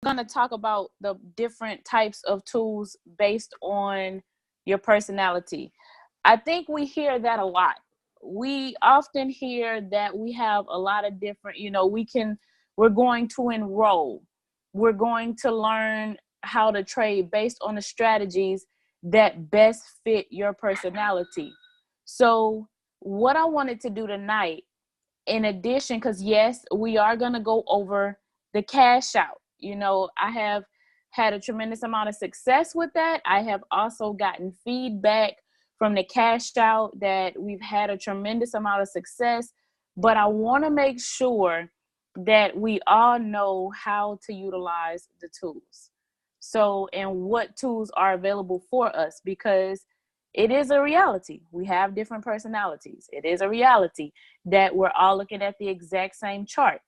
going to talk about the different types of tools based on your personality. I think we hear that a lot. We often hear that we have a lot of different, we're going to enroll. We're going to learn how to trade based on the strategies that best fit your personality. So what I wanted to do tonight, in addition, because yes, we are going to go over the cash out. I have had a tremendous amount of success with that. I have also gotten feedback from the cash out that we've had a tremendous amount of success, but I want to make sure that we all know how to utilize the tools. So, and what tools are available for us, because it is a reality. We have different personalities. It is a reality that we're all looking at the exact same chart.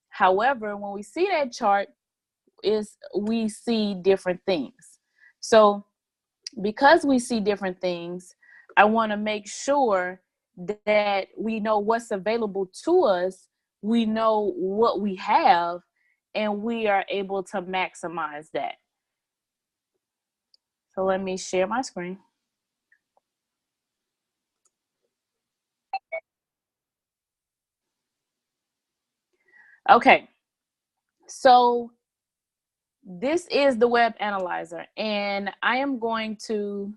However, when we see that chart, we see different things. So because we see different things, I want to make sure that we know what's available to us, we know what we have, and we are able to maximize that. So let me share my screen. Okay, so this is the web analyzer, and I am going to,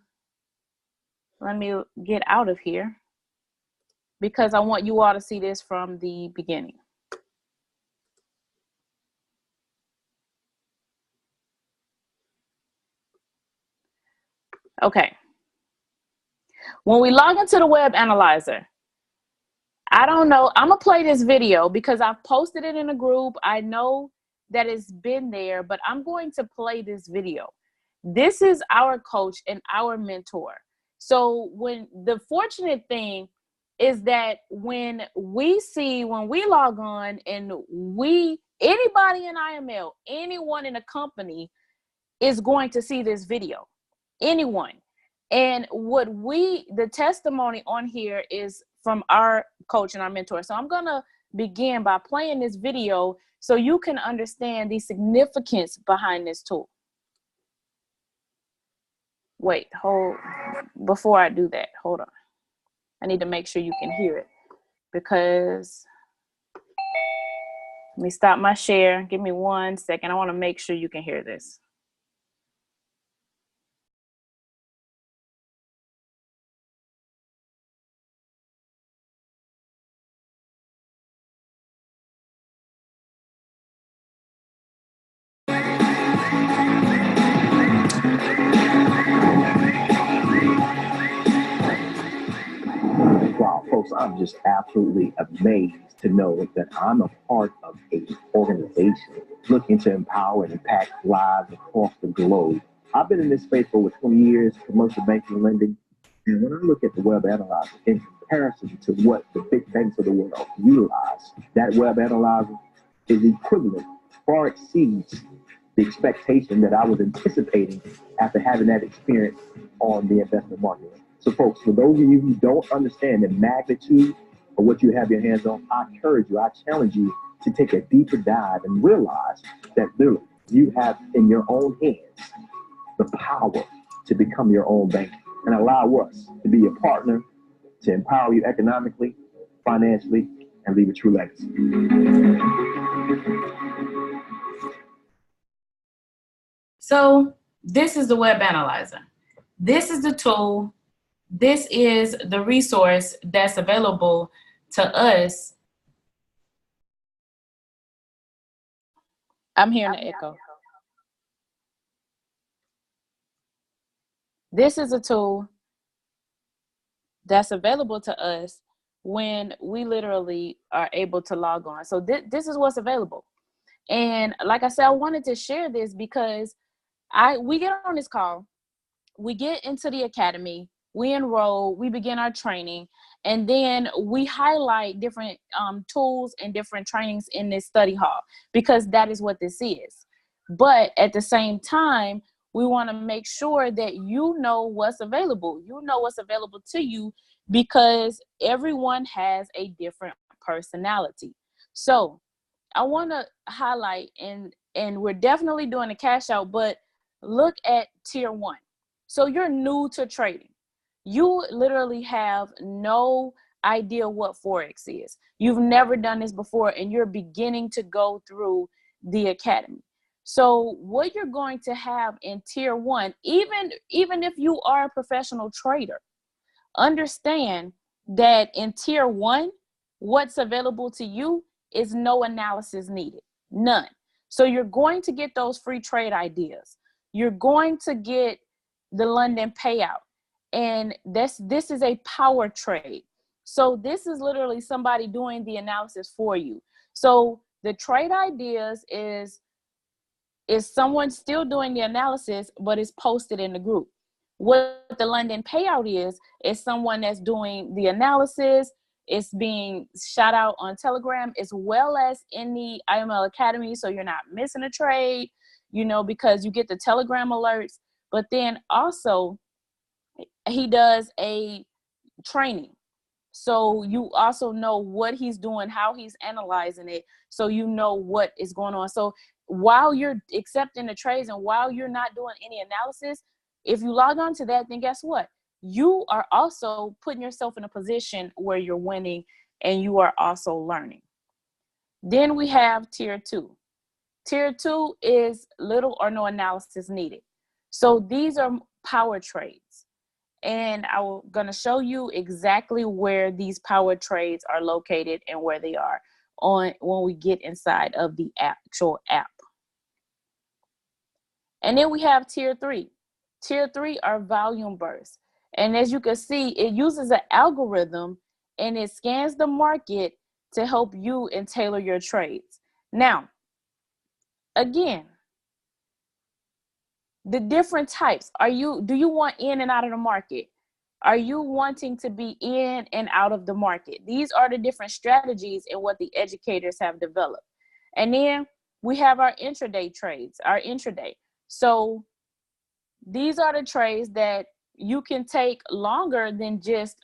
let me get out of here because I want you all to see this from the beginning. Okay. When we log into the web analyzer, I don't know, I'm gonna play this video because I've posted it in a group. I know that it's been there, but I'm going to play this video. This is our coach and our mentor. So when the fortunate thing is that when we log on and anybody in IML, anyone in a company is going to see this video, anyone. And the testimony on here is from our coach and our mentor. So I'm gonna begin by playing this video so you can understand the significance behind this tool. Wait, before I do that, hold on. I need to make sure you can hear it, because let me stop my share. Give me 1 second. I want to make sure you can hear this. Wow, folks, I'm just absolutely amazed to know that I'm a part of an organization looking to empower and impact lives across the globe. I've been in this space for over 20 years, commercial banking, lending, and when I look at the web analyzer in comparison to what the big banks of the world utilize, that web analyzer is equivalent, far exceeds the expectation that I was anticipating after having that experience on the investment market. So folks, for those of you who don't understand the magnitude of what you have your hands on, I encourage you, I challenge you to take a deeper dive and realize that literally you have in your own hands the power to become your own bank and allow us to be your partner to empower you economically, financially, and leave a true legacy. So this is the web analyzer. This is the tool. This is the resource that's available to us. I'm hearing an echo. This is a tool that's available to us when we literally are able to log on. So this is what's available. And like I said, I wanted to share this because we get on this call, we get into the academy, we enroll, we begin our training, and then we highlight different tools and different trainings in this study hall, because that is what this is. But at the same time, we want to make sure that you know what's available. You know what's available to you, because everyone has a different personality. So I want to highlight, and and we're definitely doing a cash out, but look at tier 1. So you're new to trading. You literally have no idea what Forex is. You've never done this before, and you're beginning to go through the academy. So what you're going to have in tier 1, even if you are a professional trader, understand that in tier 1, what's available to you is no analysis needed, none. So you're going to get those free trade ideas. You're going to get the London payout. And this is a power trade. So this is literally somebody doing the analysis for you. So the trade ideas is someone still doing the analysis, but it's posted in the group. What the London payout is someone that's doing the analysis. It's being shot out on Telegram as well as in the IML Academy. So you're not missing a trade, because you get the Telegram alerts. But then also he does a training. So you also know what he's doing, how he's analyzing it. So you know what is going on. So while you're accepting the trades and while you're not doing any analysis, if you log on to that, then guess what? You are also putting yourself in a position where you're winning and you are also learning. Then we have tier 2. Tier 2 is little or no analysis needed. So these are power trades. And I'm going to show you exactly where these power trades are located and where they are when we get inside of the actual app. And then we have tier 3. Tier 3 are volume bursts. And as you can see, it uses an algorithm and it scans the market to help you and tailor your trades. Now, again, the different types. Do you want in and out of the market? Are you wanting to be in and out of the market? These are the different strategies and what the educators have developed. And then we have our intraday trades, our intraday. So these are the trades that you can take longer than just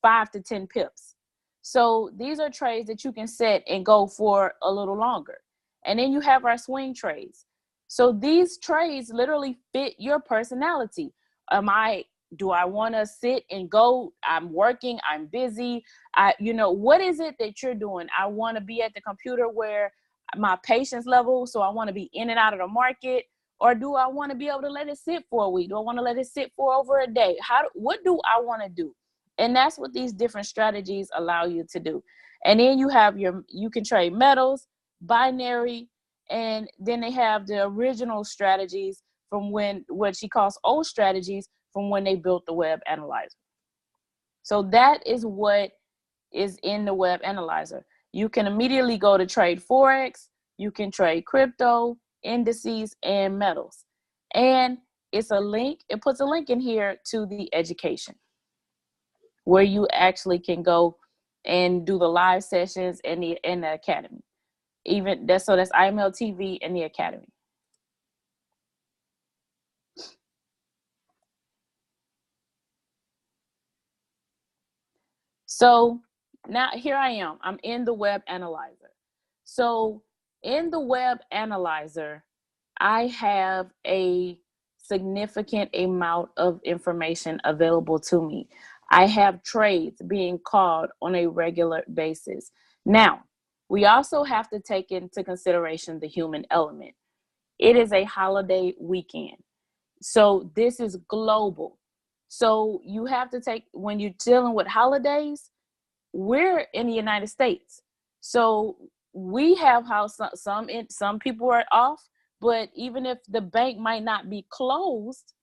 5 to 10 pips. So these are trades that you can set and go for a little longer. And then you have our swing trades. So these trades literally fit your personality. Do I want to sit and go? I'm working, I'm busy. What is it that you're doing? I want to be at the computer where my patience level, so I want to be in and out of the market. Or do I want to be able to let it sit for a week? Do I want to let it sit for over a day? What do I want to do? And that's what these different strategies allow you to do. And then you can trade metals, binary, and then they have the original strategies from what she calls old strategies from when they built the web analyzer. So that is what is in the web analyzer. You can immediately go to trade Forex, you can trade crypto, indices, and metals. And it puts a link in here to the education where you actually can go and do the live sessions in the academy. That's IML TV and the academy. So now here I am. I'm in the web analyzer. So in the web analyzer, I have a significant amount of information available to me. I have trades being called on a regular basis. Now, we also have to take into consideration the human element. It is a holiday weekend. So this is global. So you have to when you're dealing with holidays, we're in the United States. So we have how some people are off, but even if the bank might not be closed,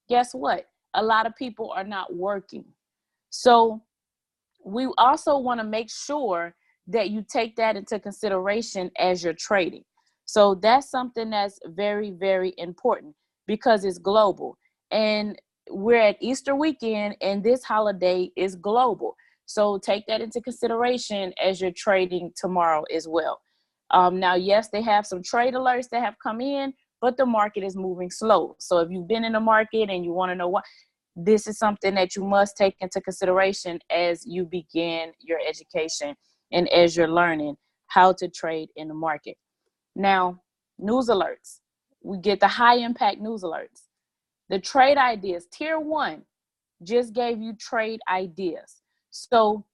guess what? A lot of people are not working. So we also want to make sure that you take that into consideration as you're trading. So that's something that's very, very important because it's global. And we're at Easter weekend and this holiday is global. So take that into consideration as you're trading tomorrow as well. Now, yes, they have some trade alerts that have come in, but the market is moving slow. So if you've been in the market and you want to know what, this is something that you must take into consideration as you begin your education and as you're learning how to trade in the market. Now, news alerts. We get the high impact news alerts. The trade ideas, tier 1 just gave you trade ideas. So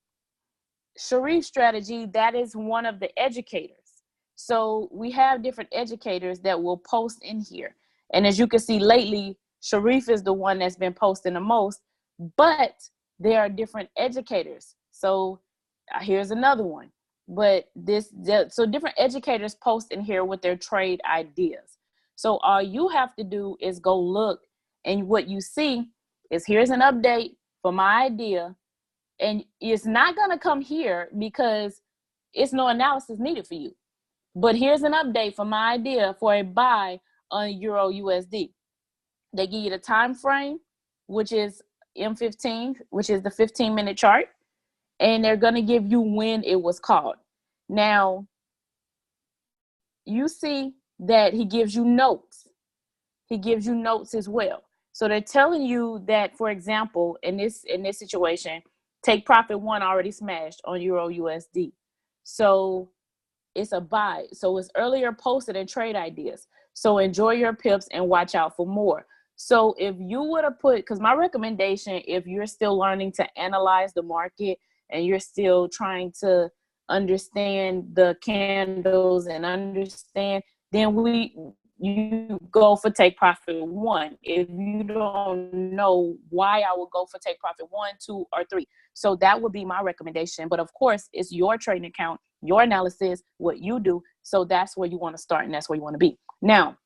Sharif's strategy, that is one of the educators. So we have different educators that will post in here. And as you can see lately, Sharif is the one that's been posting the most, but there are different educators. So here's another one. But so different educators post in here with their trade ideas. So all you have to do is go look, and what you see is here's an update for my idea. And it's not going to come here because it's no analysis needed for you. But here's an update for my idea for a buy on Euro USD. They give you the time frame, which is M15, which is the 15-minute chart. And they're going to give you when it was called. Now, you see that he gives you notes. He gives you notes as well. So they're telling you that, for example, in this situation, take profit 1 already smashed on Euro USD. So it's a buy. So it's earlier posted in trade ideas. So enjoy your pips and watch out for more. So if you would have put, because my recommendation, if you're still learning to analyze the market and you're still trying to understand the candles and understand, then you go for take profit 1. If you don't know why, I would go for take profit 1, 2, or 3. So that would be my recommendation. But of course, it's your trading account, your analysis, what you do. So that's where you want to start and that's where you want to be. Now,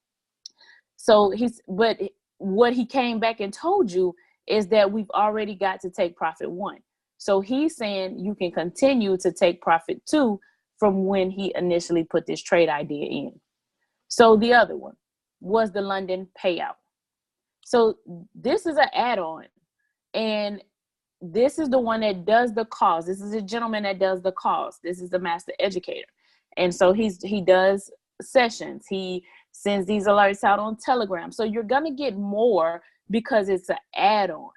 but what he came back and told you is that we've already got to take profit 1. So he's saying you can continue to take profit 2 from when he initially put this trade idea in. So the other one was the London payout. So this is an add-on, and this is the one that does the calls. This is a gentleman that does the calls. This is the master educator. And so he does sessions. He sends these alerts out on Telegram. So you're going to get more because it's an add-on.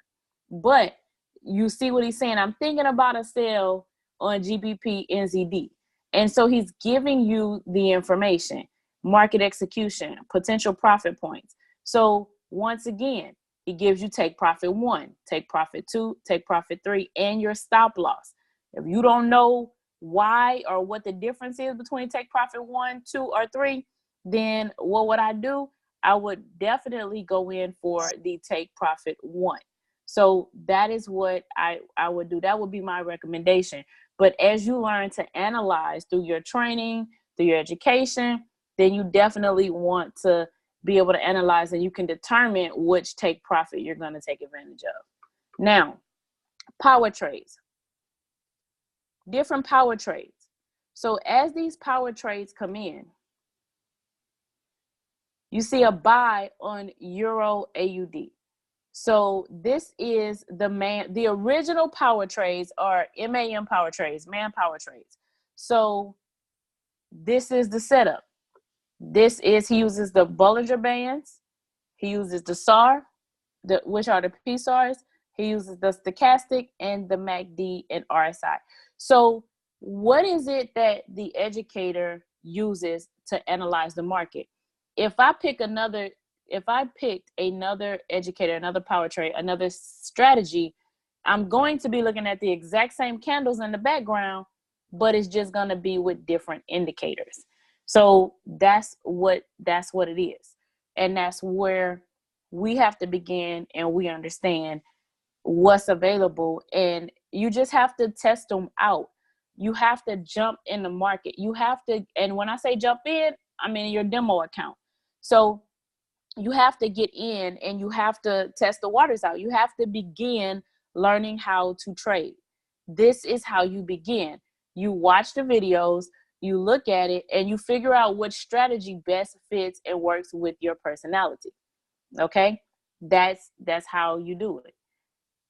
But you see what he's saying? I'm thinking about a sale on GBP NZD. And so he's giving you the information, market execution, potential profit points. So once again, he gives you take profit 1, take profit 2, take profit 3, and your stop loss. If you don't know why or what the difference is between take profit 1, 2, or 3, then what would I do? I would definitely go in for the take profit 1. So that is what I would do. That would be my recommendation. But as you learn to analyze through your training, through your education, then you definitely want to be able to analyze, and you can determine which take profit you're going to take advantage of. Now, power trades. Different power trades. So as these power trades come in, you see a buy on Euro AUD. So this is the original power trades are MAM power trades, manpower trades. So this is the setup. He uses the Bollinger Bands. He uses the SAR, which are the PSARs. He uses the stochastic and the MACD and RSI. So what is it that the educator uses to analyze the market? If I picked another educator, another power trade, another strategy, I'm going to be looking at the exact same candles in the background, but it's just going to be with different indicators. So that's what it is. And that's where we have to begin, and we understand what's available, and you just have to test them out. You have to jump in the market. You have to, and when I say jump in, I mean your demo account. So you have to get in and you have to test the waters out. You have to begin learning how to trade. This is how you begin. You watch the videos, you look at it, and you figure out which strategy best fits and works with your personality. Okay? That's how you do it.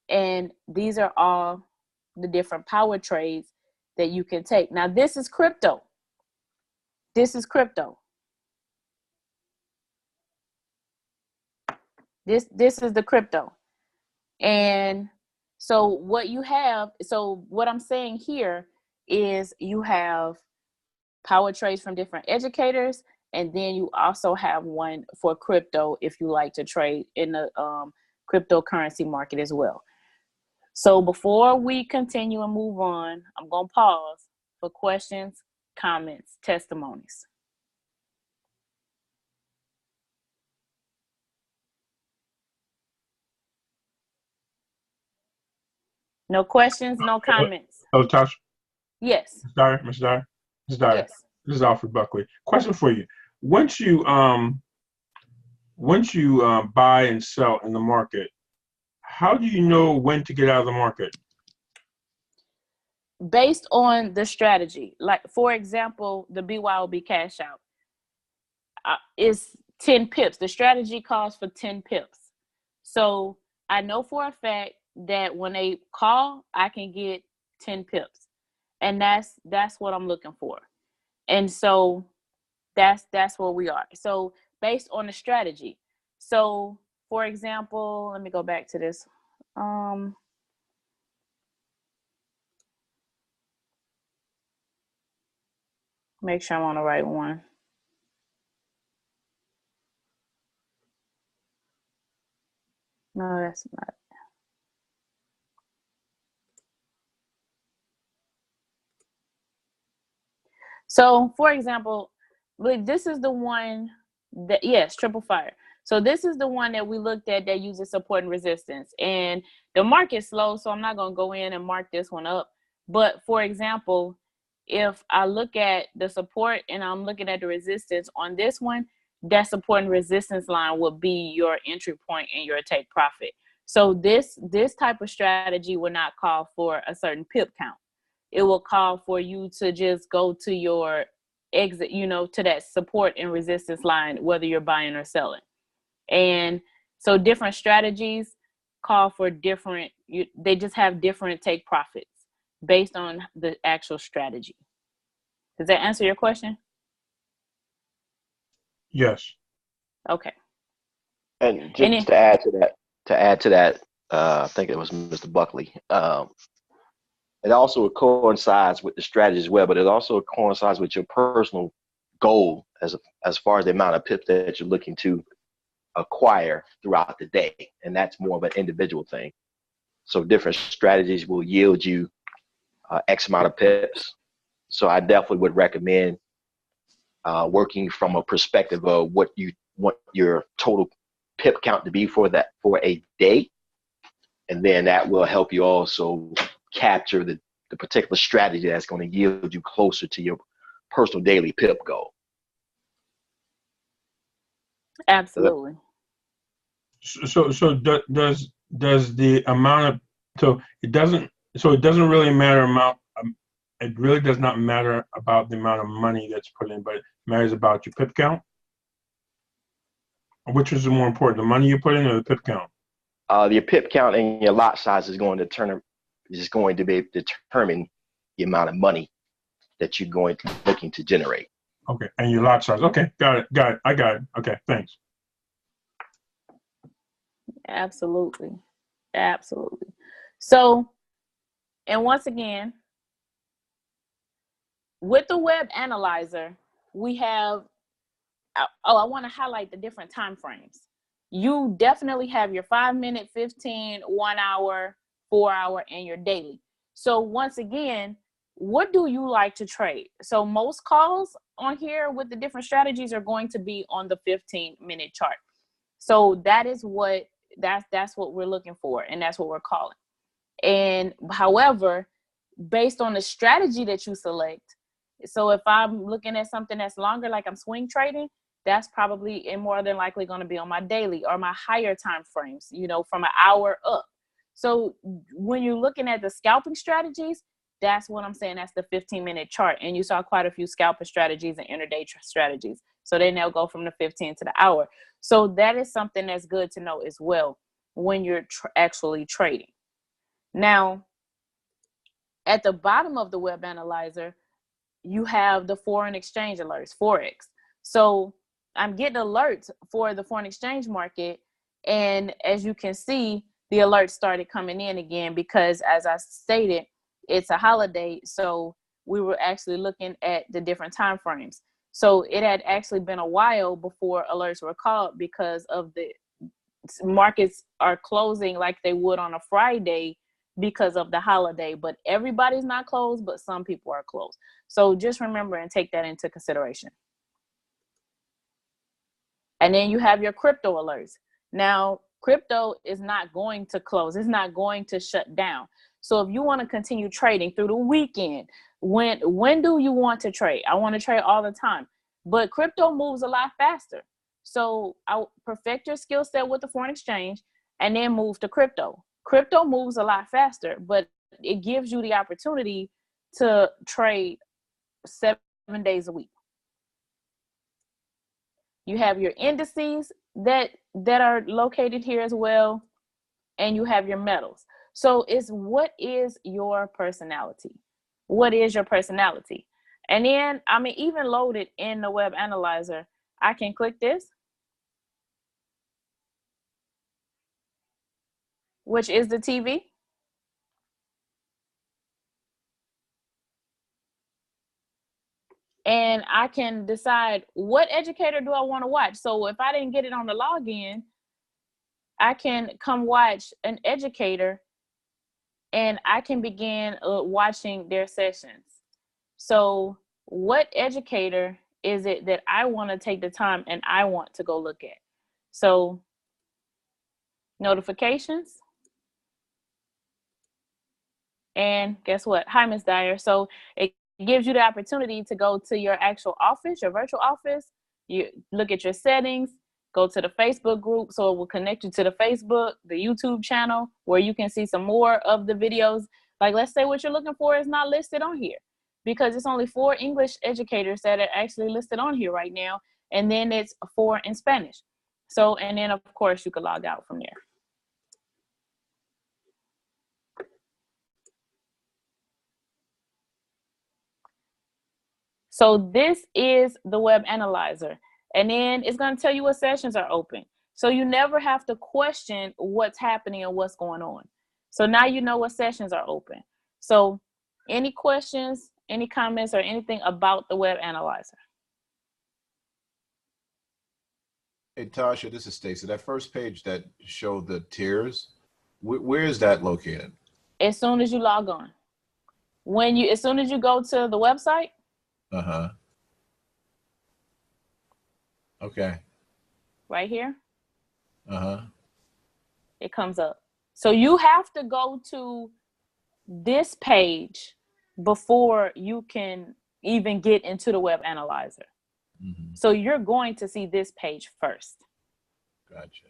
And these are all the different power trades that you can take. Now, this is crypto. This is crypto. This is the crypto. And so what I'm saying here is you have power trades from different educators, And then you also have one for crypto if you like to trade in the cryptocurrency market as well. So before we continue and move on, I'm going to pause for questions, comments, testimonies. No questions, no comments. Oh, Tasha? Yes. Mr. Dyer? Mr. Dyer? Mr. Dyer? Yes. This is Alfred Buckley. Question for you. Once you buy and sell in the market, how do you know when to get out of the market? Based on the strategy. Like, for example, the BYOB cash out is 10 pips. The strategy calls for 10 pips. So I know for a fact that when they call, I can get 10 pips. And that's what I'm looking for. And so that's where we are. So based on the strategy. So for example, let me go back to this. Make sure I'm on the right one. No, that's not. So, for example, this is the one that, yes, triple fire. So this is the one that we looked at that uses support and resistance. And the market's slow, so I'm not going to go in and mark this one up. But for example, if I look at the support and I'm looking at the resistance on this one, that support and resistance line will be your entry point and your take profit. So this type of strategy will not call for a certain pip count. It will call for you to just go to your exit, to that support and resistance line, whether you're buying or selling. And so different strategies call for different, they just have different take profits based on the actual strategy. Does that answer your question? Yes. Okay. And just to add to that, I think it was Mr. Buckley. It also coincides with the strategy as well, but it also coincides with your personal goal as far as the amount of pips that you're looking to acquire throughout the day. And that's more of an individual thing. So different strategies will yield you X amount of pips. So I definitely would recommend working from a perspective of what you want your total pip count to be for a day. And then that will help you also capture the particular strategy that's going to yield you closer to your personal daily pip goal. Absolutely. So does the amount of, it doesn't really matter it really does not matter about the amount of money that's put in, but it matters about your pip count? Which is more important, the money you put in or the pip count? Your pip count and your lot size is going to determine the amount of money that you're looking to generate. Okay, and your lot size. Okay, got it. I got it. Okay, thanks. Absolutely. So, and once again, with the web analyzer, we have, I want to highlight the different time frames. You definitely have your 5 minute, 15, 1 hour, 4 hour, and your daily. So once again, what do you like to trade? So most calls on here with the different strategies are going to be on the 15-minute chart. So that is that's what we're looking for, and that's what we're calling. And however, based on the strategy that you select, so if I'm looking at something that's longer, like I'm swing trading, that's probably and more than likely going to be on my daily or my higher time frames, from an hour up. So when you're looking at the scalping strategies, that's what I'm saying. That's the 15-minute chart. And you saw quite a few scalping strategies and intraday strategies. So they now go from the 15 to the hour. So that is something that's good to know as well when you're actually trading. Now, at the bottom of the web analyzer, you have the foreign exchange alerts, Forex. So I'm getting alerts for the foreign exchange market. And as you can see, the alerts started coming in again because, as I stated, it's a holiday. So we were actually looking at the different time frames. So it had actually been a while before alerts were called because of the markets are closing like they would on a Friday because of the holiday, but everybody's not closed, but some people are closed. So just remember and take that into consideration. And then you have your crypto alerts. Now, crypto is not going to close. It's not going to shut down. So if you want to continue trading through the weekend, when do you want to trade? I want to trade all the time, but crypto moves a lot faster. So I'll perfect your skill set with the foreign exchange and then move to crypto. Crypto moves a lot faster, but it gives you the opportunity to trade 7 days a week. You have your indices that are located here as well, and you have your metals. So it's what is your personality? What is your personality? And then, I mean, even loaded in the web analyzer, I can click this, which is the TV. And I can decide what educator do I want to watch. So if I didn't get it on the login, I can come watch an educator and I can begin watching their sessions. So what educator is it that I want to take the time and I want to go look at? So notifications. And guess what? Hi, Ms. Dyer. So it gives you the opportunity to go to your actual office, your virtual office. You look at your settings, go to the Facebook group. So it will connect you to the Facebook, the YouTube channel, where you can see some more of the videos. Like, let's say what you're looking for is not listed on here because it's only 4 English educators that are actually listed on here right now. And then it's 4 in Spanish. So, and then of course you could log out from there. So this is the web analyzer, and then it's going to tell you what sessions are open. So you never have to question what's happening and what's going on. So now you know what sessions are open. So any questions, any comments, or anything about the web analyzer? Hey, Tasha, this is Stacy. That first page that showed the tiers, where is that located? As soon as you log on. As soon as you go to the website. Uh-huh. Okay. Right here. Uh-huh. It comes up. So you have to go to this page before you can even get into the web analyzer. Mm-hmm. So you're going to see this page first. Gotcha.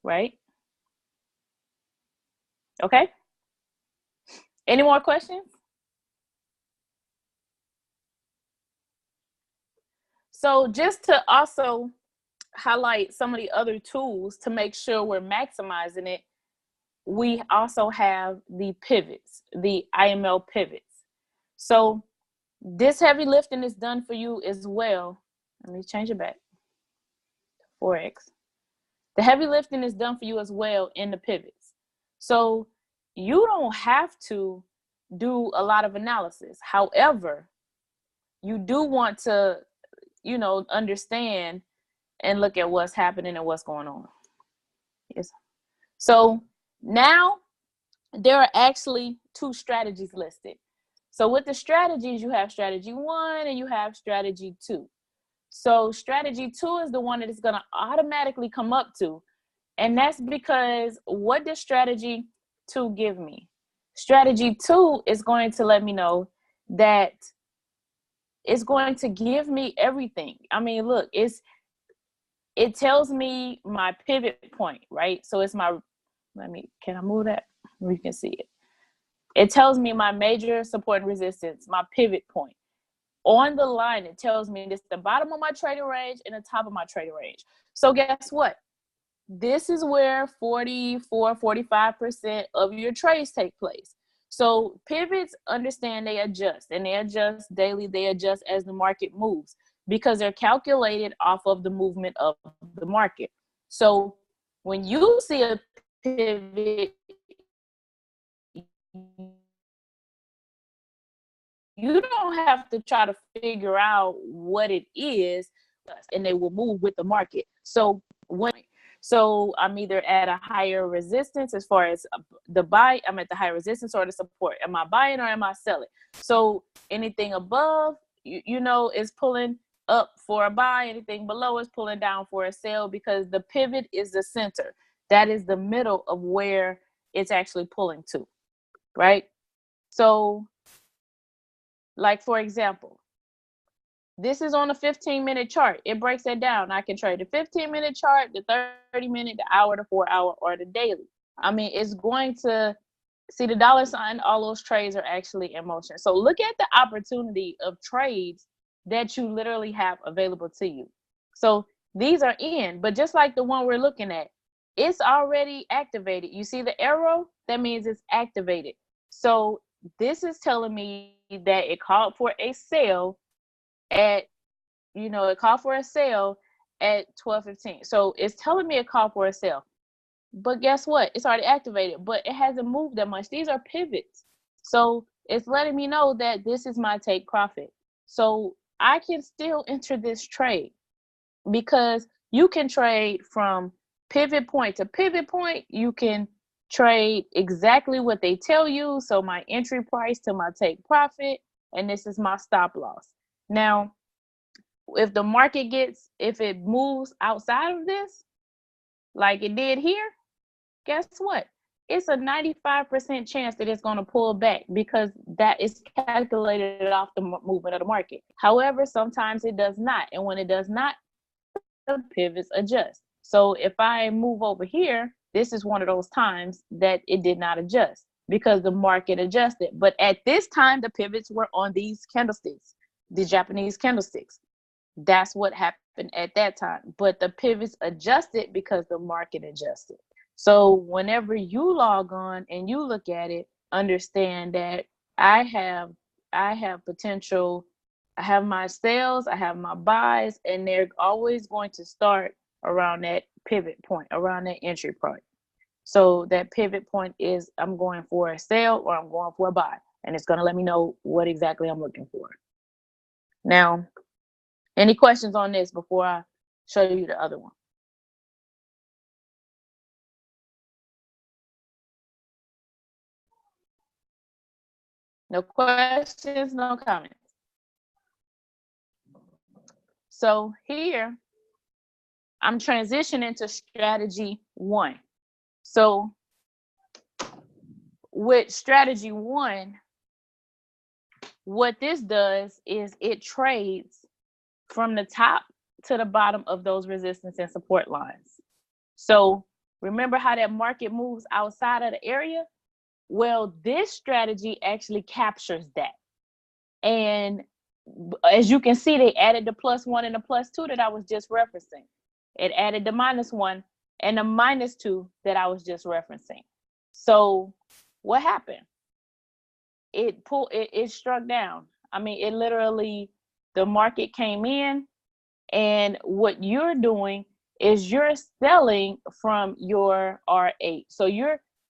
Right? Okay. Any more questions? So just to also highlight some of the other tools to make sure we're maximizing it, we also have the pivots, the IML pivots. So this heavy lifting is done for you as well. Let me change it back. 4x. The heavy lifting is done for you as well in the pivots. So you don't have to do a lot of analysis. However, you do want to, understand and look at what's happening and what's going on. Yes. So now there are actually 2 strategies listed. So with the strategies, you have strategy 1 and you have strategy 2. So strategy 2 is the one that is going to automatically come up to. And that's because what does strategy 2 give me? Strategy 2 is going to let me know that it's going to give me everything. I mean, look, it tells me my pivot point, right? So it's can I move that? You can see it. It tells me my major support and resistance, my pivot point. On the line, it tells me this the bottom of my trading range and the top of my trading range. So guess what? This is where 45% of your trades take place. So pivots, understand they adjust, and they adjust daily. They adjust as the market moves because they're calculated off of the movement of the market. So when you see a pivot, you don't have to try to figure out what it is, and they will move with the market. So I'm either at a higher resistance as far as the buy, I'm at the higher resistance or the support. Am I buying or am I selling? So anything above, is pulling up for a buy. Anything below is pulling down for a sell, because the pivot is the center. That is the middle of where it's actually pulling to, right? So, like, for example, this is on a 15-minute chart. It breaks that down. I can trade the 15-minute chart, the 30-minute, the hour, the 4-hour, or the daily. I mean, it's going to see the dollar sign. All those trades are actually in motion. So look at the opportunity of trades that you literally have available to you. So these are in, but just like the one we're looking at, it's already activated. You see the arrow? That means it's activated. So this is telling me that it called for a sale at, it called for a sale at 12:15. So it's telling me it called for a sale. But guess what? It's already activated, but it hasn't moved that much. These are pivots. So it's letting me know that this is my take profit. So I can still enter this trade, because you can trade from pivot point to pivot point. You can trade exactly what they tell you. So my entry price to my take profit, and this is my stop loss. Now, if the market if it moves outside of this, like it did here, guess what? It's a 95% chance that it's going to pull back, because that is calculated off the movement of the market. However, sometimes it does not. And when it does not, the pivots adjust. So if I move over here, this is one of those times that it did not adjust, because the market adjusted. But at this time, the pivots were on these candlesticks, the Japanese candlesticks. That's what happened at that time. But the pivots adjusted because the market adjusted. So whenever you log on and you look at it, understand that I have potential. I have my sales, I have my buys, and they're always going to start around that pivot point, around that entry point. So that pivot point is, I'm going for a sale or I'm going for a buy, and it's going to let me know what exactly I'm looking for. Now, any questions on this before I show you the other one? No questions, no comments. So here, I'm transitioning to strategy 1. So with strategy 1, what this does is it trades from the top to the bottom of those resistance and support lines. So remember how that market moves outside of the area? Well, this strategy actually captures that. And as you can see, they added the +1 and the +2 that I was just referencing. It added the -1 and the -2 that I was just referencing. So what happened? It struck down. I mean, it literally, the market came in, and what you're doing is you're selling from your R8. So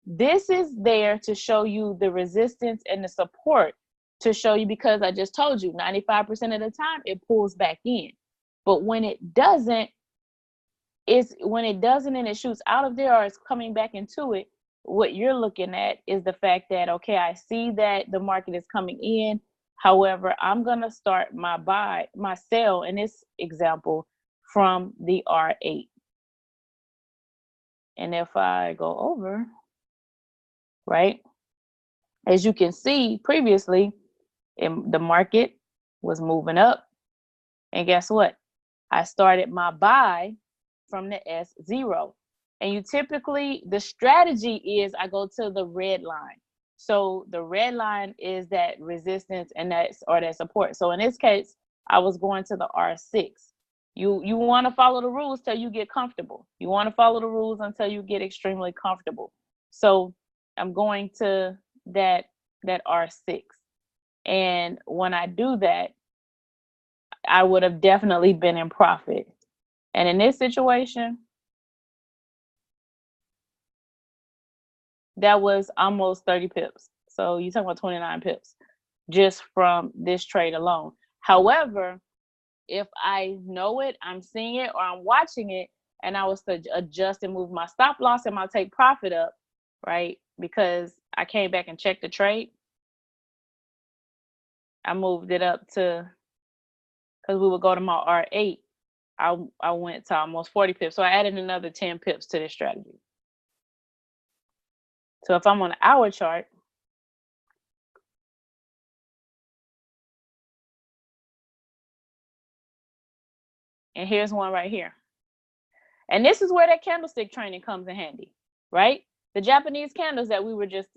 this is there to show you the resistance and the support, to show you, because I just told you 95% of the time it pulls back in. But when it doesn't, and it shoots out of there or it's coming back into it, what you're looking at is the fact that, okay, I see that the market is coming in. However, I'm going to start my sell in this example from the R8. And if I go over, right, as you can see previously, the market was moving up. And guess what? I started my buy from the S0. And you typically, the strategy is I go to the red line. So the red line is that resistance and that support. So in this case, I was going to the R6. You want to follow the rules till you get comfortable. You want to follow the rules until you get extremely comfortable. So I'm going to that R6. And when I do that, I would have definitely been in profit. And in this situation, that was almost 30 pips. So you're talking about 29 pips. just from this trade alone. However, if I know it, I'm seeing it, or I'm watching it, and I was to adjust and move my stop loss and my take profit up, right? Because I came back and checked the trade. I moved it up to, because we would go to my R8. I went to almost 40 pips. So I added another 10 pips to this strategy. So if I'm on an hour chart, and here's one right here. And this is where that candlestick training comes in handy, right? The Japanese candles that we were just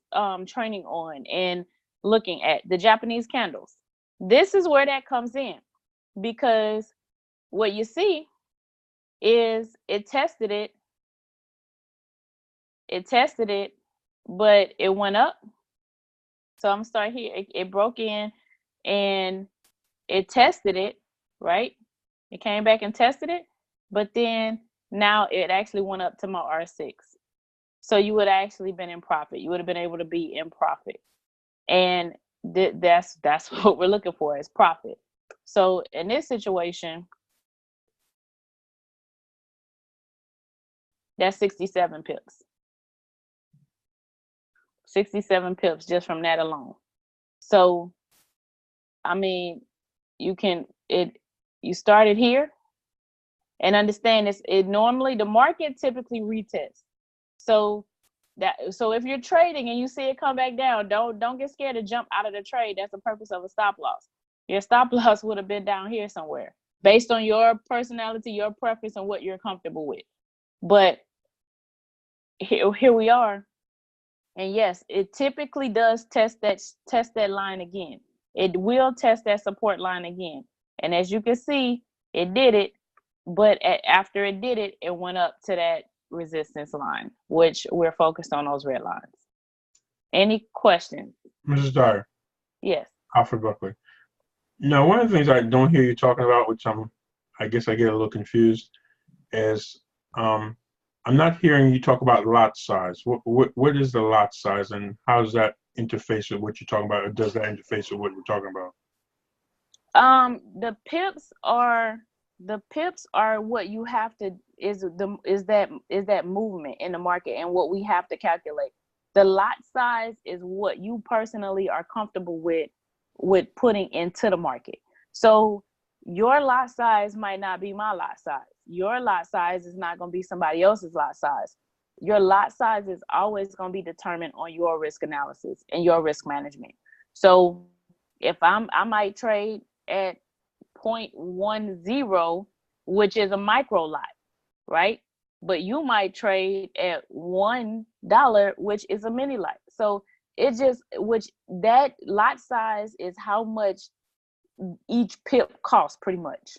training on and looking at, the Japanese candles. This is where that comes in, because what you see is it tested it, but it went up. So I'm gonna start here. It broke in and it tested it, right? It came back and tested it, but then now it actually went up to my R6. So you would have actually been in profit. You would have been able to be in profit. And that's what we're looking for, is profit. So in this situation, that's 67 pips. 67 pips just from that alone. So, I mean, you started here, and understand this. It normally, the market typically retests. So if you're trading and you see it come back down, don't get scared to jump out of the trade. That's the purpose of a stop loss. Your stop loss would have been down here somewhere, based on your personality, your preference, and what you're comfortable with. But here we are. And yes, it typically does test that line again. It will test that support line again. And as you can see, it did it. But after it did it, it went up to that resistance line, which we're focused on those red lines. Any questions? Mrs. Dyer. Yes. Alfred Buckley. Now, one of the things I don't hear you talking about, which I guess I get a little confused, is I'm not hearing you talk about lot size. What is the lot size, and how does that interface with what you're talking about, or does that interface with what we're talking about? The pips are what you have to is that movement in the market, and what we have to calculate. The lot size is what you personally are comfortable with putting into the market. So your lot size might not be my lot size. Your lot size is not going to be somebody else's lot size. Your lot size is always going to be determined on your risk analysis and your risk management. So if I might trade at 0.10, which is a micro lot, right? But you might trade at $1, which is a mini lot. So that lot size is how much each pip costs, pretty much.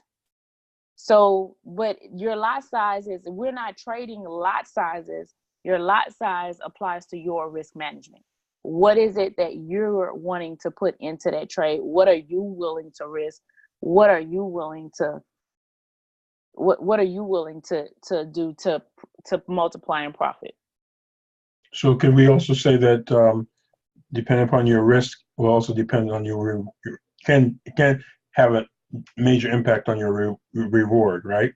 So, but your lot size is, we're not trading lot sizes. Your lot size applies to your risk management. What is it that you're wanting to put into that trade? What are you willing to risk? What are you willing to do to multiply and profit? So can we also say that depending upon your risk will also depend on your can have a major impact on your reward, right?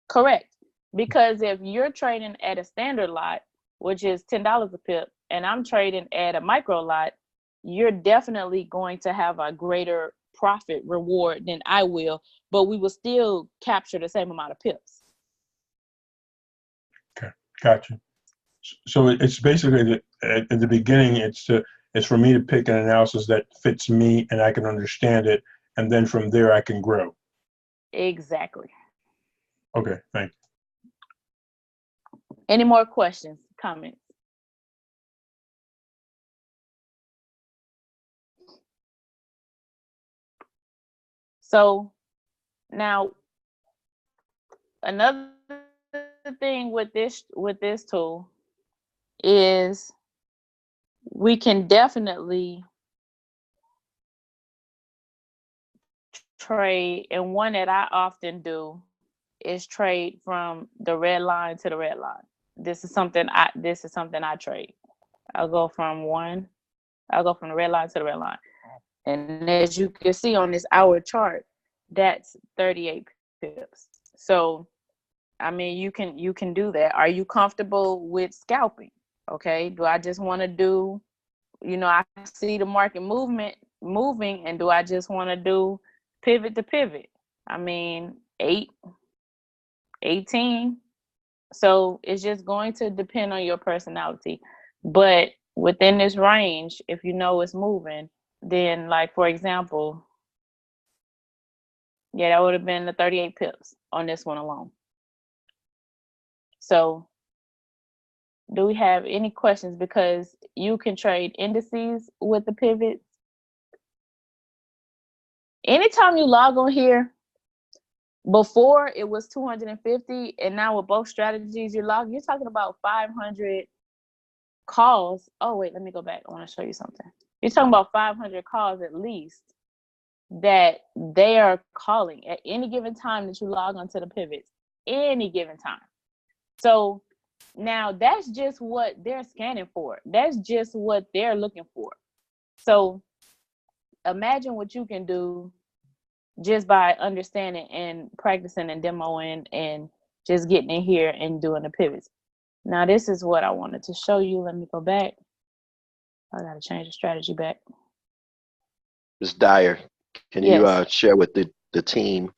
Correct. Because if you're trading at a standard lot, which is $10 a pip, and I'm trading at a micro lot, you're definitely going to have a greater profit reward than I will, but we will still capture the same amount of pips. Okay, gotcha. So it's basically at the beginning, it's for me to pick an analysis that fits me and I can understand it, and then from there I can grow. Exactly. Okay, thank you. Any more questions, comments? So now another thing with this tool is we can definitely trade, and one that I often do is trade from the red line to the red line. This is something I trade. I'll go from the red line to the red line. And as you can see on this hour chart, that's 38 pips. So, I mean, you can do that. Are you comfortable with scalping? Okay. Do I just want to do, I see the market moving, and do I just want to do pivot to pivot? I mean, 8, 18. So it's just going to depend on your personality. But within this range, if you know it's moving, then, like, for example, yeah, that would have been the 38 pips on this one alone. So do we have any questions? Because you can trade indices with the pivots. Anytime you log on here, before it was 250, and now with both strategies you're talking about 500 calls. Oh, wait, let me go back. I want to show you something. You're talking about 500 calls at least that they are calling at any given time that you log onto the pivots, any given time. So now that's just what they're scanning for. That's just what they're looking for. So imagine what you can do just by understanding and practicing and demoing and just getting in here and doing the pivots. Now, this is what I wanted to show you. Let me go back. I got to change the strategy back. Ms. Dyer, can Yes. you share with the team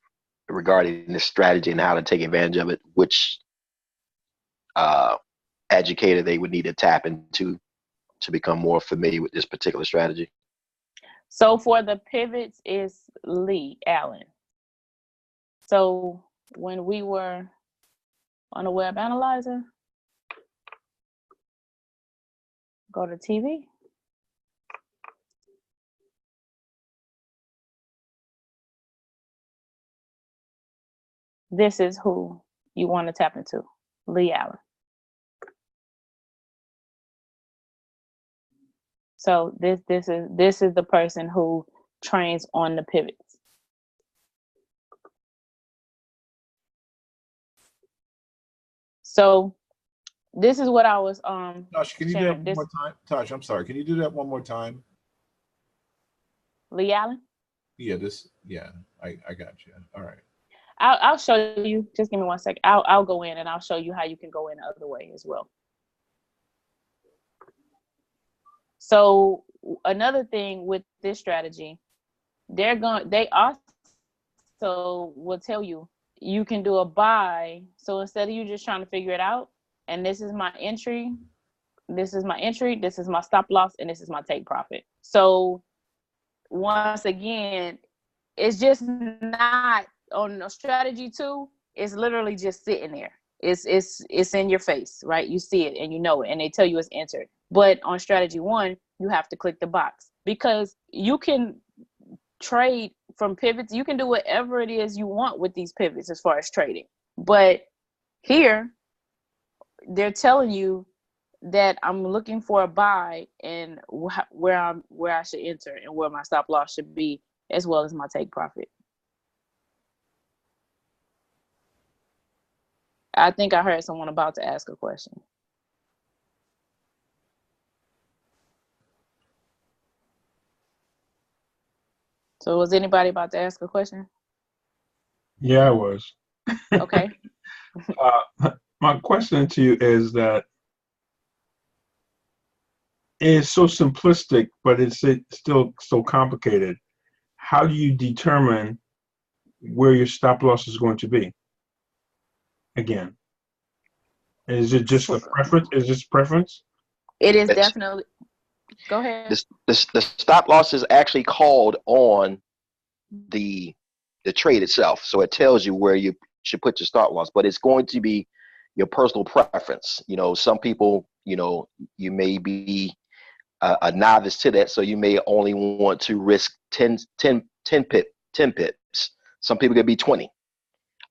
regarding this strategy and how to take advantage of it, which educator they would need to tap into to become more familiar with this particular strategy? So for the pivots is Lee Allen. So when we were on a web analyzer, go to TV. This is who you want to tap into, Lee Allen. So this is the person who trains on the pivots. So this is what I was Tasha, can you do that one more time? Tasha, I'm sorry. Can you do that one more time? Lee Allen? Yeah, I got you. All right. I'll show you. Just give me 1 second. I'll go in and I'll show you how you can go in the other way as well. So another thing with this strategy, they also will tell you can do a buy. So instead of you just trying to figure it out, and this is my entry, this is my stop loss, and this is my take profit. So once again, it's just not on a strategy 2, it's literally just sitting there. It's in your face, right? You see it and you know it, and they tell you it's entered. But on strategy 1, you have to click the box, because you can trade from pivots. You can do whatever it is you want with these pivots as far as trading. But here, they're telling you that I'm looking for a buy and where I should enter and where my stop loss should be, as well as my take profit. I think I heard someone about to ask a question. So was anybody about to ask a question? Yeah, I was. Okay. My question to you is that it's so simplistic, but it's still so complicated. How do you determine where your stop loss is going to be? Again, is it just a preference? Is this preference? It is definitely. Go ahead. The stop loss is actually called on the trade itself, so it tells you where you should put your stop loss, but it's going to be your personal preference. Some people, you may be a novice to that, so you may only want to risk 10 pips. Some people could be 20.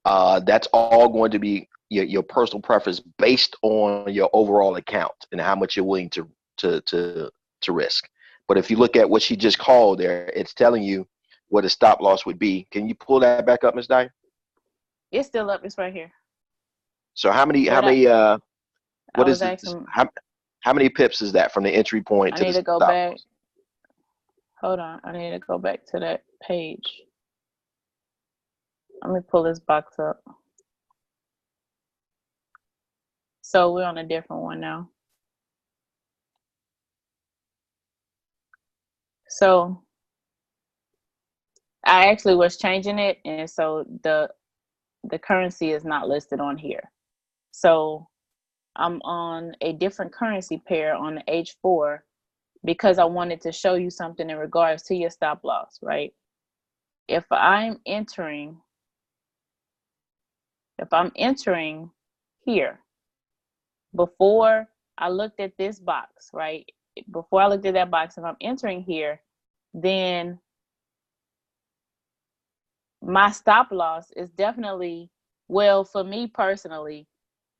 That's all going to be your personal preference based on your overall account and how much you're willing to risk. But if you look at what she just called there, it's telling you what a stop loss would be. Can you pull that back up, Ms. Dyer? It's still up. It's right here. So how many pips is that from the entry point to the stop loss? Hold on, I need to go back to that page. Let me pull this box up. So we're on a different one now. So I actually was changing it, and so the currency is not listed on here. So I'm on a different currency pair on the H4 because I wanted to show you something in regards to your stop loss, right? If I'm entering here, before I looked at this box, right? Before I looked at that box, if I'm entering here, then my stop loss is definitely, well, for me personally,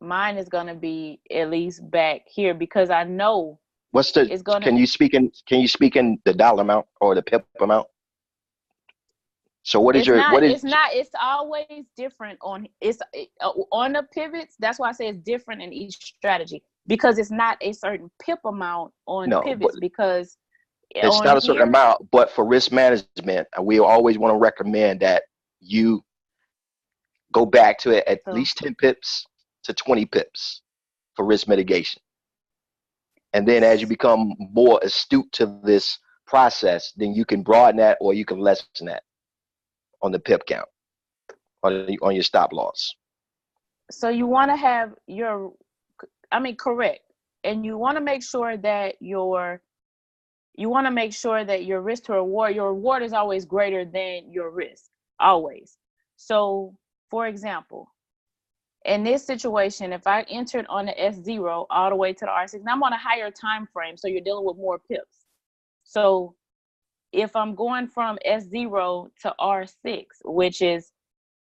mine is going to be at least back here because I know What's the? it's going to. Can you speak in the dollar amount or the pip amount? So what is It's your not. what is? It's always different on. It's on the pivots. That's why I say it's different in each strategy because it's not a certain pip amount on No, but pivots because it's on not a certain here. amount. But for risk management, we always want to recommend that you go back to it at So, least 10 pips to 20 pips for risk mitigation. And then as you become more astute to this process, then you can broaden that or you can lessen that on the pip count on your stop loss. so you want to have your, correct, and you want to make sure that your risk to reward, your reward is always greater than your risk, always. So, for example, in this situation, if I entered on the S0 all the way to the R6, now I'm on a higher time frame, so you're dealing with more pips. So if I'm going from S0 to R6, which is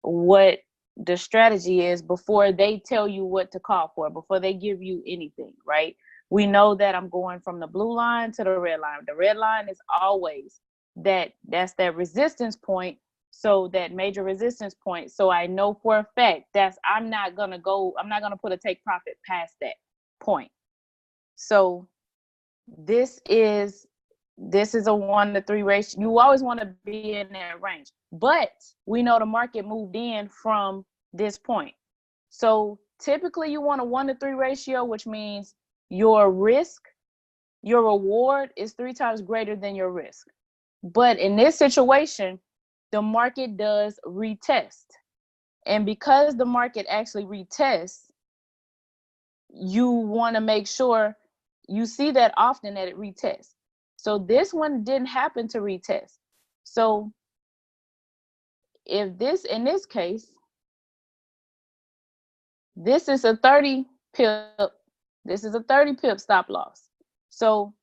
what the strategy is before they tell you what to call for, before they give you anything, right? We know that I'm going from the blue line to the red line. The red line is always that's that resistance point. So that major resistance point. So I know for a fact I'm not gonna put a take profit past that point. So this is a 1-to-3 ratio. You always want to be in that range, but we know the market moved in from this point. So typically you want a 1-to-3 ratio, which means your reward is 3 times greater than your risk. But in this situation, the market does retest. And because the market actually retests, you want to make sure you see that often that it retests. So this one didn't happen to retest. So in this case, this is a 30 pip. This is a 30 pip stop loss. So,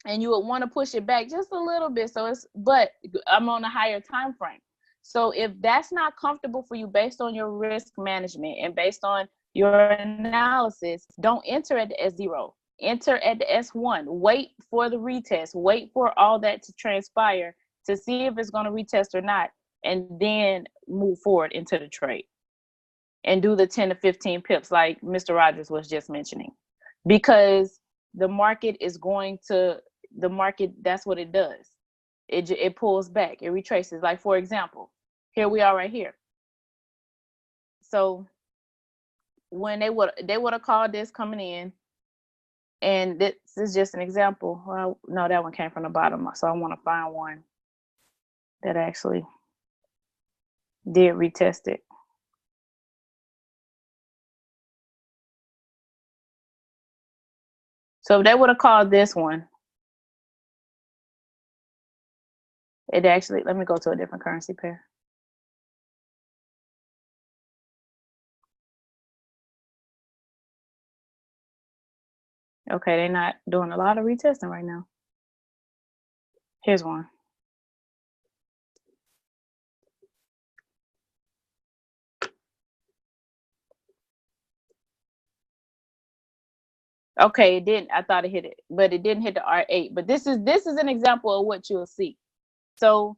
and you would want to push it back just a little bit. But I'm on a higher time frame. So if that's not comfortable for you based on your risk management and based on your analysis, don't enter at the S0. Enter at the S1. Wait for the retest. Wait for all that to transpire to see if it's going to retest or not, and then move forward into the trade and do the 10 to 15 pips like Mr. Rogers was just mentioning. Because the market, that's what it does. It pulls back, it retraces. Like, for example, here we are right here. So when they would have called this coming in, and this is just an example. Well, no, that one came from the bottom, so I want to find one that actually did retest it. So if they would have called this one, it actually, let me go to a different currency pair. Okay, they're not doing a lot of retesting right now. Here's one. Okay, it didn't. I thought it hit it, but it didn't hit the R8. But this is an example of what you'll see. So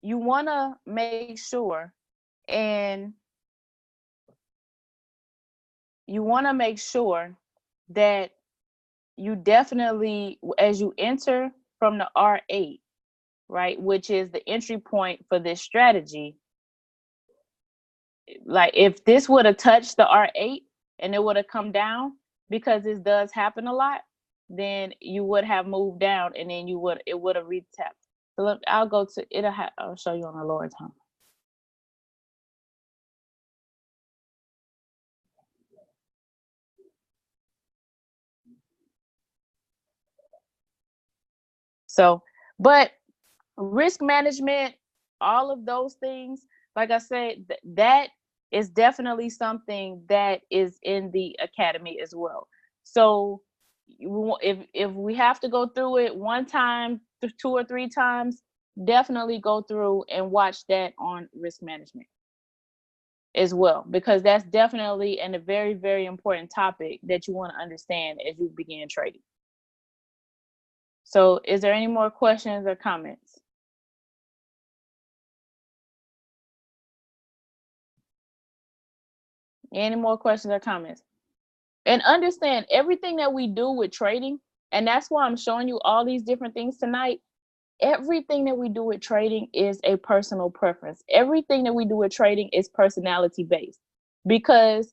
you want to make sure, and you want to make sure that you definitely, as you enter from the R8, right, which is the entry point for this strategy. Like if this would have touched the R8 and it would have come down, because this does happen a lot, then you would have moved down and then it would have retapped. So look, I'll go to it. I'll show you on the lower time. So, but risk management, all of those things, like I said, that is definitely something that is in the academy as well. So if we have to go through it one time, 2 or 3 times, definitely go through and watch that on risk management as well, because that's definitely a very, very important topic that you want to understand as you begin trading. So is there any more questions or comments? Any more questions or comments? And understand everything that we do with trading, and that's why I'm showing you all these different things tonight. Everything that we do with trading is a personal preference. Everything that we do with trading is personality based. Because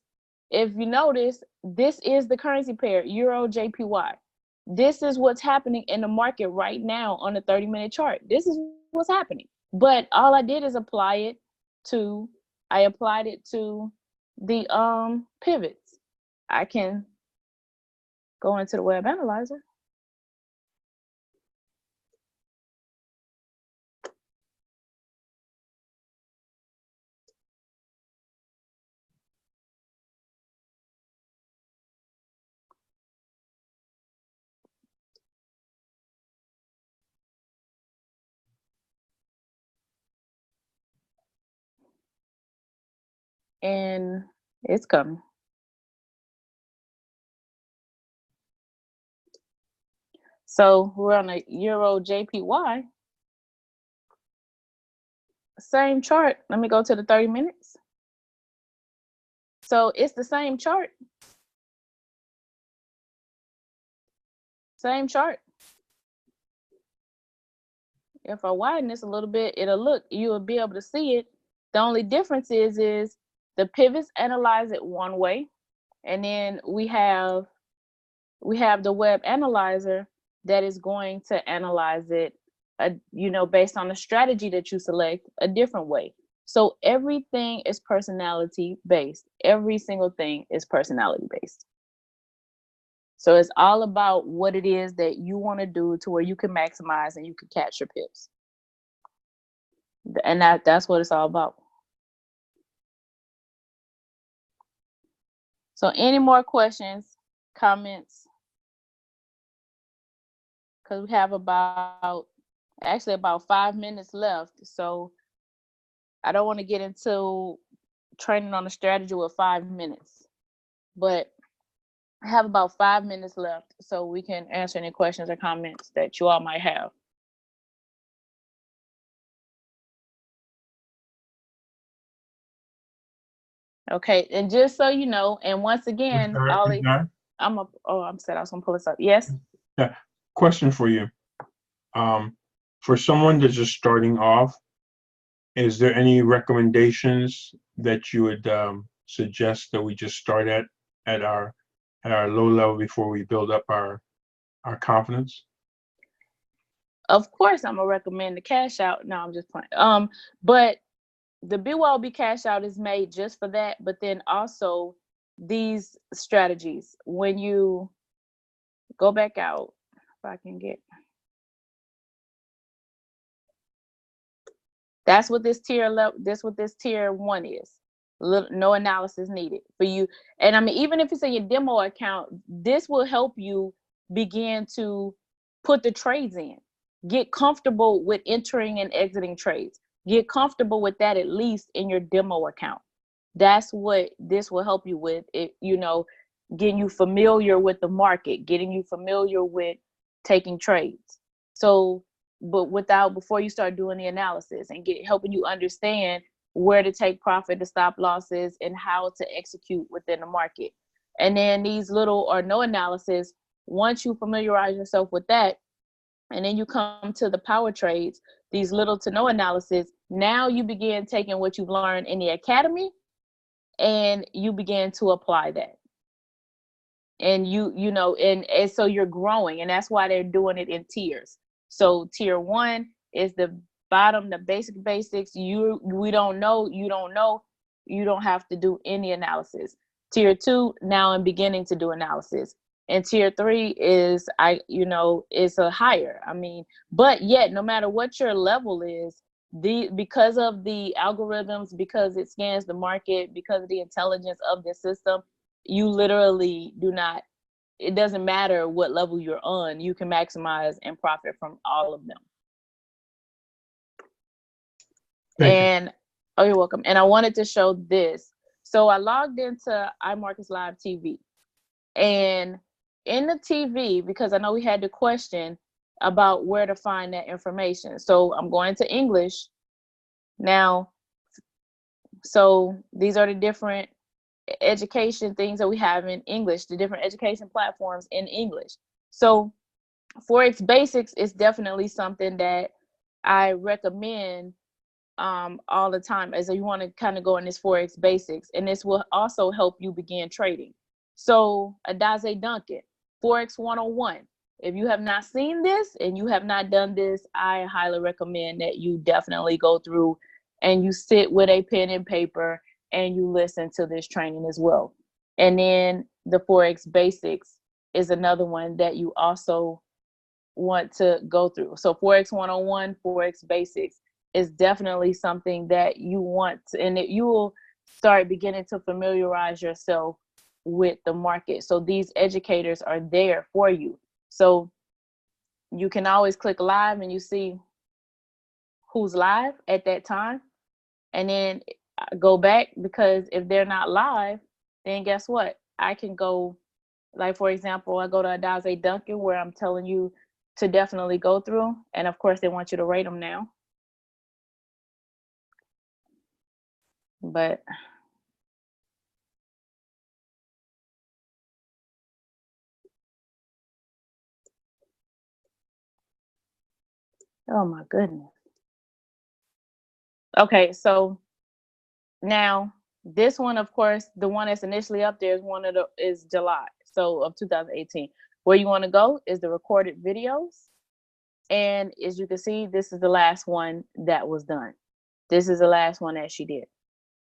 if you notice, this is the currency pair, Euro JPY. This is what's happening in the market right now on the 30-minute chart. This is what's happening. But all I did is applied it to the pivots. I can go into the web analyzer. And it's coming. So we're on a Euro JPY. Same chart. Let me go to the 30 minutes. So it's the same chart. Same chart. If I widen this a little bit, you'll be able to see it. The only difference is the pivots analyze it one way, and then we have the web analyzer that is going to analyze it, based on the strategy that you select, a different way. So everything is personality based. Every single thing is personality based. So it's all about what it is that you want to do to where you can maximize and you can catch your pips. And that's what it's all about. So any more questions, comments? Because we have about 5 minutes left. So I don't want to get into training on the strategy with 5 minutes, but I have about 5 minutes left, so we can answer any questions or comments that you all might have. Okay, and just so you know, and once again, Ollie, I said I was gonna pull this up. Yes. Yeah. Question for you. For someone that's just starting off, is there any recommendations that you would suggest that we just start at our low level before we build up our confidence? Of course, I'm gonna recommend the cash out. No, I'm just playing. But the BYOB cash out is made just for that. But then also these strategies, when you go back out, if I can get, that's what this tier level. This what this tier 1 is. No analysis needed for you. And I mean, even if it's in your demo account, this will help you begin to put the trades in. Get comfortable with entering and exiting trades. Get comfortable with that at least in your demo account. That's what this will help you with. Getting you familiar with the market, getting you familiar with taking trades. So, but before you start doing the analysis and helping you understand where to take profit, the stop losses, and how to execute within the market. And then these little or no analysis, once you familiarize yourself with that, and then you come to the power trades, these little to no analysis. Now you begin taking what you've learned in the academy and you begin to apply that. And you know, and so you're growing, and that's why they're doing it in tiers. So tier 1 is the bottom, the basics. We don't know, you don't know, you don't have to do any analysis. Tier 2, now I'm beginning to do analysis. And tier 3 is, it's a higher. I mean, but yet, no matter what your level is, because of the algorithms, because it scans the market, because of the intelligence of the system, you literally do not, it doesn't matter what level you're on, you can maximize and profit from all of them. Thank you. Oh, you're welcome. And I wanted to show this. So I logged into iMarkets Live TV, and in the TV, because I know we had the question about where to find that information. So I'm going to English now. So these are the different education things that we have in English, the different education platforms in English. So Forex Basics is definitely something that I recommend all the time, as you want to kind of go in this Forex Basics, and this will also help you begin trading. So Adaze Duncan, Forex 101. If you have not seen this and you have not done this, I highly recommend that you definitely go through and you sit with a pen and paper and you listen to this training as well. And then the Forex Basics is another one that you also want to go through. So Forex 101, Forex Basics is definitely something that you want to, and that you will start beginning to familiarize yourself with the market. So these educators are there for you. So you can always click live and you see who's live at that time, and then go back, because if they're not live, then guess what? I can go, like for example, I go to Adaze Duncan, where I'm telling you to definitely go through, and of course they want you to rate them now. But oh my goodness. Okay, so now this one, of course, the one that's initially up there is July, so of 2018. Where you want to go is the recorded videos. And as you can see, this is the last one that was done. This is the last one that she did.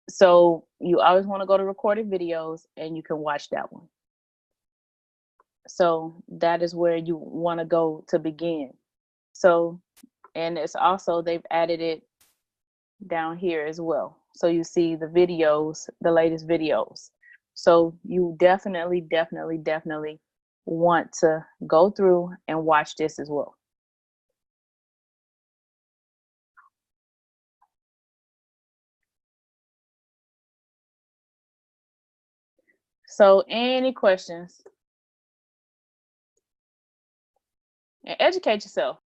So you always want to go to recorded videos and you can watch that one. So that is where you want to go to begin. So, and it's also, they've added it down here as well. So you see the videos, the latest videos. So you definitely want to go through and watch this as well. So any questions? And educate yourself.